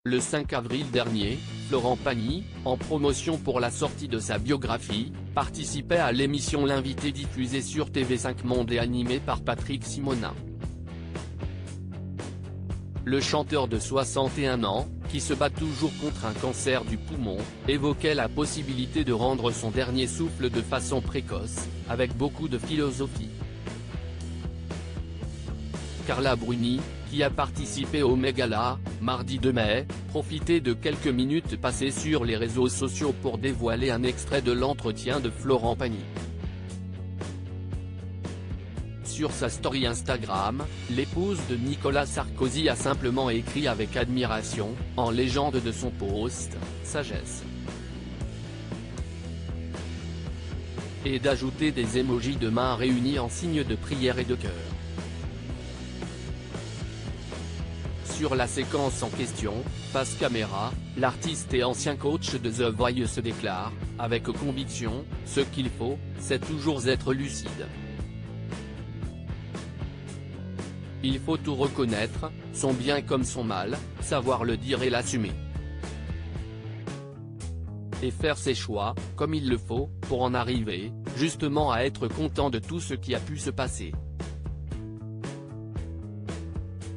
Le 5 avril dernier, Florent Pagny, en promotion pour la sortie de sa biographie, participait à l'émission L'Invité diffusée sur TV5 Monde et animée par Patrick Simonin. Le chanteur de 61 ans, qui se bat toujours contre un cancer du poumon, évoquait la possibilité de rendre son dernier souffle de façon précoce, avec beaucoup de philosophie. Carla Bruni, qui a participé au Mégala, mardi 2 mai, profitait de quelques minutes passées sur les réseaux sociaux pour dévoiler un extrait de l'entretien de Florent Pagny. Sur sa story Instagram, l'épouse de Nicolas Sarkozy a simplement écrit avec admiration, en légende de son post, « Sagesse ». Et d'ajouter des émojis de mains réunis en signe de prière et de cœur. Sur la séquence en question, face caméra, l'artiste et ancien coach de The Voice se déclare, avec conviction, « Ce qu'il faut, c'est toujours être lucide. Il faut tout reconnaître, son bien comme son mal, savoir le dire et l'assumer. Et faire ses choix, comme il le faut, pour en arriver, justement à être content de tout ce qui a pu se passer.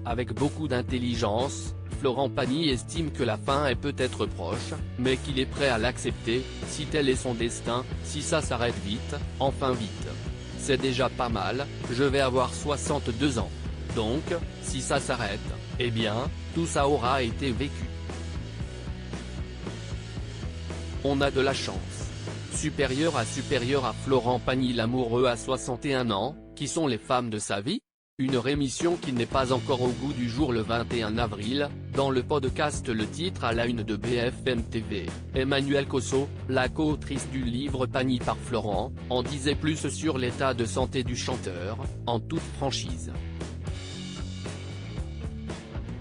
Avec beaucoup d'intelligence, Florent Pagny estime que la fin est peut-être proche, mais qu'il est prêt à l'accepter, si tel est son destin, si ça s'arrête vite, enfin vite. C'est déjà pas mal, je vais avoir 62 ans. Donc, si ça s'arrête, eh bien, tout ça aura été vécu. On a de la chance. Supérieur à Florent Pagny l'amoureux à 61 ans, qui sont les femmes de sa vie ? Une rémission qui n'est pas encore au goût du jour le 21 avril, dans le podcast Le Titre à la une de BFM TV, Emmanuelle Cosso, la co-autrice du livre Pagny par Florent, en disait plus sur l'état de santé du chanteur, en toute franchise.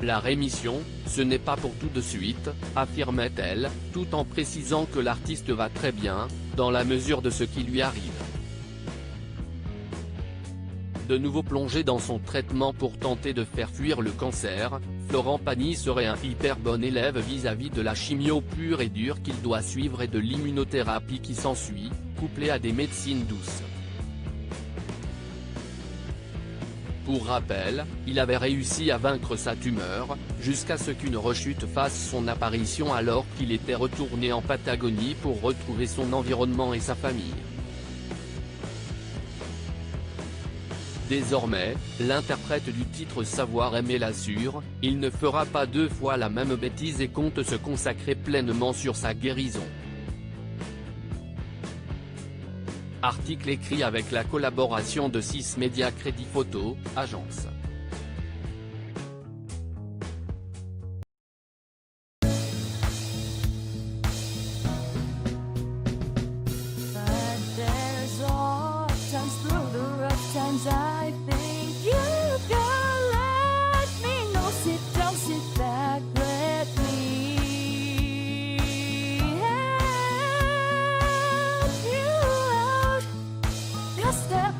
La rémission, ce n'est pas pour tout de suite, affirmait-elle, tout en précisant que l'artiste va très bien, dans la mesure de ce qui lui arrive. De nouveau plongé dans son traitement pour tenter de faire fuir le cancer, Florent Pagny serait un hyper bon élève vis-à-vis de la chimio pure et dure qu'il doit suivre et de l'immunothérapie qui s'ensuit, couplée à des médecines douces. Pour rappel, il avait réussi à vaincre sa tumeur, jusqu'à ce qu'une rechute fasse son apparition alors qu'il était retourné en Patagonie pour retrouver son environnement et sa famille. Désormais, l'interprète du titre Savoir aimer l'assure, il ne fera pas deux fois la même bêtise et compte se consacrer pleinement sur sa guérison. Article écrit avec la collaboration de 6 Médias Crédit Photo, agence. I think you can let me know. Sit down, sit back, let me help you out. Just step